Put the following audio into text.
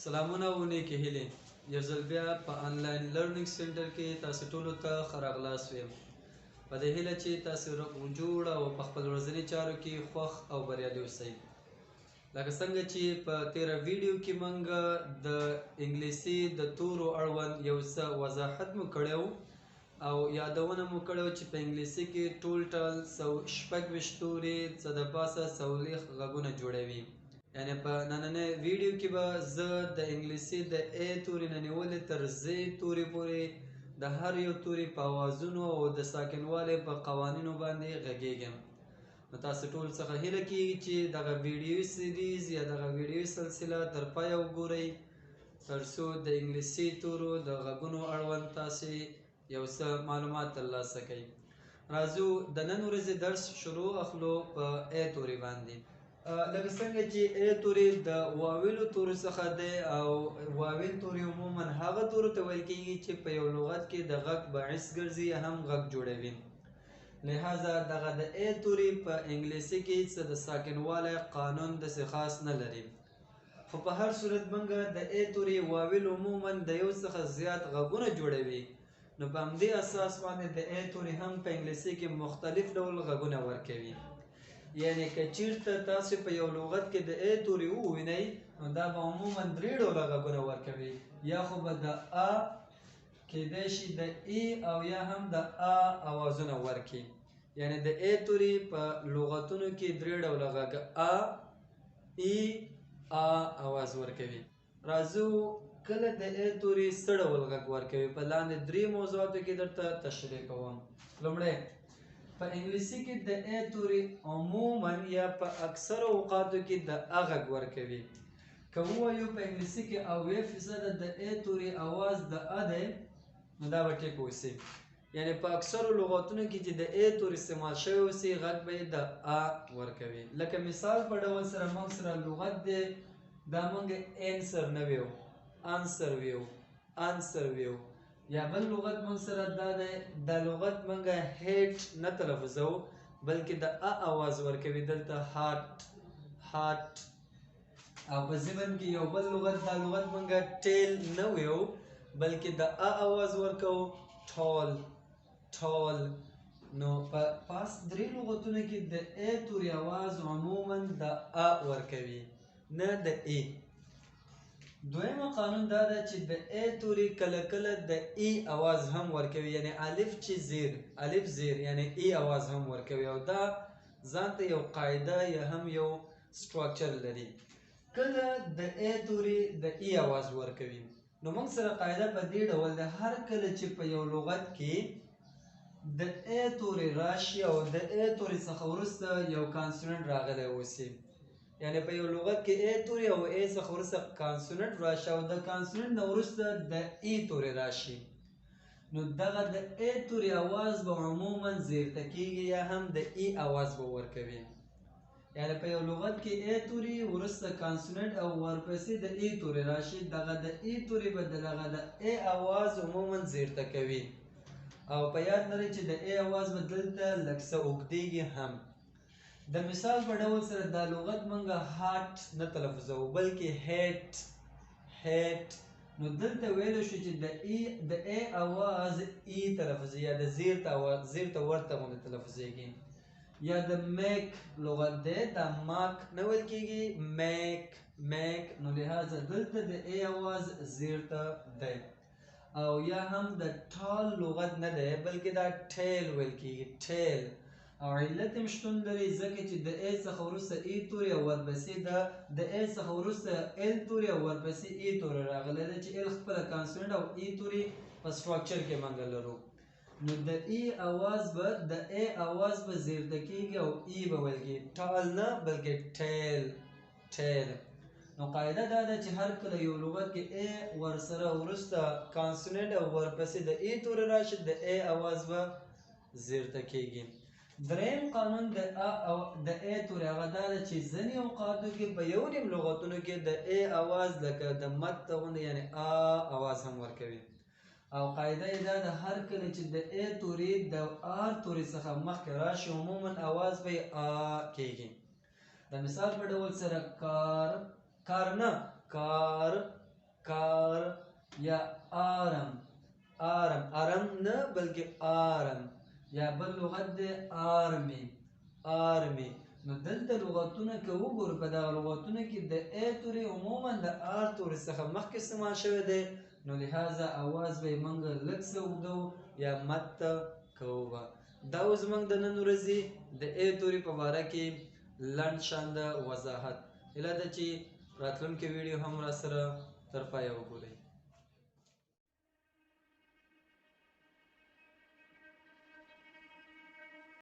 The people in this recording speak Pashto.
سلامونه او نیکې هیلې یو ځل بیا په آنلاین لرنینګ سنټر کې تاسو ټولو ته ښه راغلاست ویم په دې هیله چې تاسو جوړ او په خپل ورځني چارو کې خوښ او بریالي اوسئ لکه څنګه چې په تیره ویډیو کې موږ د انګلیسي د تورو اړوند یو څه وضاحت مو کړی او یادونه مو کړې چې په انګلیسي کې ټول 126 توري څه د پاسه 40 غږونه جوړوي یعنی په نننۍ ویډیو کې به زه د انګلیسي د ا توري نه نیولې تر زی توري پورې د هر یو توري په اوازونو او د ساکنوالي په قوانینو باندې غږیږم نو تاسو ټول څخه هیله کیږي چې دغه ویډیو سیریز یا دغه ویډیو سلسله تر پایه وګورئ ترڅو د انګلیسي تورو د غږونو اړوند تاسو یو څه معلومات ترلاسه کړئ راځو د نن ورځې درس شروع اخلو په ا توري باندې لکه څنګه چې ا توري د واویلو تورو څخه دی او واویل توري عموما هغه تورو ته ویل کیږي چې په یو لغت کې د غږ باعث ګرځي هم غږ جوړوي لہذا دغه د ا توري په انګلیسي کې څه د ساکنواله قانون داسې خاص نه لري خو په هر صورت موږ د ا توري واویل عموما د یو څخه زیات غږونه جوړوي نو په همدې اساس باندې د ا توري هم په انګلیسي کې مختلف ډول غږونه ورکوي یعنی که چیرته تاسو په یو لغت کې د ا توري ووینئ نو دا به عموما درې ډوله غږونه ورکوي یا خو به د ا کېدای شي د ای او یا هم د ا اوازونه ورکي یعنی د ا توري په لغتونو کې درې ډوله غږ ا ای ا اواز ورکوي راځو کله د ا توري څه ډول غږ ورکوي په لاندې درې موضوعاتو کې درته تشریح کوم لومړی په انګلیسي کې د ا توري عموما یا په اکثر اوقاتو کې د ا غږ ورکوي که ووایو په انګلیسي کې 90% د ا توري اواز د ا دی نو دا به ټیک اوسي یعنی په اکثرو لغاتونو کې چې د ا توري استعمال شوی اوسي غږ به د ا ورکوي لکه مثال په ډول سره موږ سره لغت دی دا موږ انسر نه ویو انسر ویو انسر ویو یا بل لغت موږ سره دا دی دا لغت موږ هیټ نه تلفظو بلکې د ا اواز ورکوي دلته هارت هارت او په ضمن کې یو بل لغت دا لغت موږ ټیل نه ویو بلکې د ا اواز ورکو ټول ټول نو په پاس درې لغتونو کې د ا توري اواز عموما د ا ورکوي نه د ای دویمه قانون دا ده چې د ا توري کله کله د ای اواز هم ورکوي یعنی الف چې زیر الف زیر یعنی ای اواز هم ورکوي او دا ځانته یو قاعده یا هم یو سټراکچر لري کله د ا توري د ای اواز ورکوي نو موږ سره قاعده په دې ډول ده هر کله چې په یو لغت کې د ا توري راشي او د ا توري څخه وروسته یو کانسوننت راغلی اوسي یعنی په یو لغت کې ا توري او ا څخه وروسته کانسوننت راشي او د کانسوننت نه وروسته د ای توري راشي نو دغه د ا توري اواز به عموما زیرته کیږي یا هم د ای اواز به ورکوي یعنی په یو لغت کې ا توري وروسته کانسوننت او ورپسې د ای توري راشي دغه د ای توري به دغه د ا اواز عموما زیرته کوي او په یاد لرئ چې د ا اواز به دلته لږ څه اوږدیږي هم د مثال په ډول سره دا لغت موږ هارت نه تلفظو بلکې هیټ هیټ نو دلته ویلی شو چې د ا اواز ای تلفظ یا د زیر ته ورته غوندې تلفظیږي یا د میک لغت دی دا ماک نه ویل کیږي میک میک نو لہذا دلته د ا اواز زیر ته دی او یا هم د ټال لغت نه دی بلکې دا ټیل ویل کیږي ټیل او علت هم شتون لري ځکه چې د ا څخه وروسته ای توري او ورپسې د ا څخه وروسته ال توري او ورپسې ای توري راغلی دی چې ال خپله کانسوننت او ای توري په سټراکچر کې موږ لرو نو د ای اواز به د ا اواز به زیرته کیږي او ای به ویل کیږي ټال نه بلکې ټیل ټیل نو قاعده دا ده چې هر کله یو لغت کې ا ورسره وروسته کانسوننت او ورپسې د ای توري راشي د ا اواز به زیرته کیږي دریم قانون د ا توري هغه دا ده چې ځینې اوقاتو کې په یو نیم لغتونو کې د ا اواز لکه د مد ته غوندې یعنې ا اواز هم ورکوي او قاعده یې دا ده هر کله چې د ا توري د ار توري څخه مخکې راشي عموما اواز به ا کیږي د مثال په ډول سره کار کار نه کار کار یا آرم آرم نه بلکې آرم یا بل لغت دی آرمي نو دلته لغتونه که وګورو په دغه لغتونه کې د ا توري عموما د آر توري څخه مخکې استعمال شوی دی نو لهذا اواز به موږ لږ څه اوږدو یا مت کوو به دا اوس موږ د نن ورځې د ا توري په باره کې لنډ شانده وضاحت هیله ده چې راتلونکې ویډیو هم راسره تر پایه وګورئ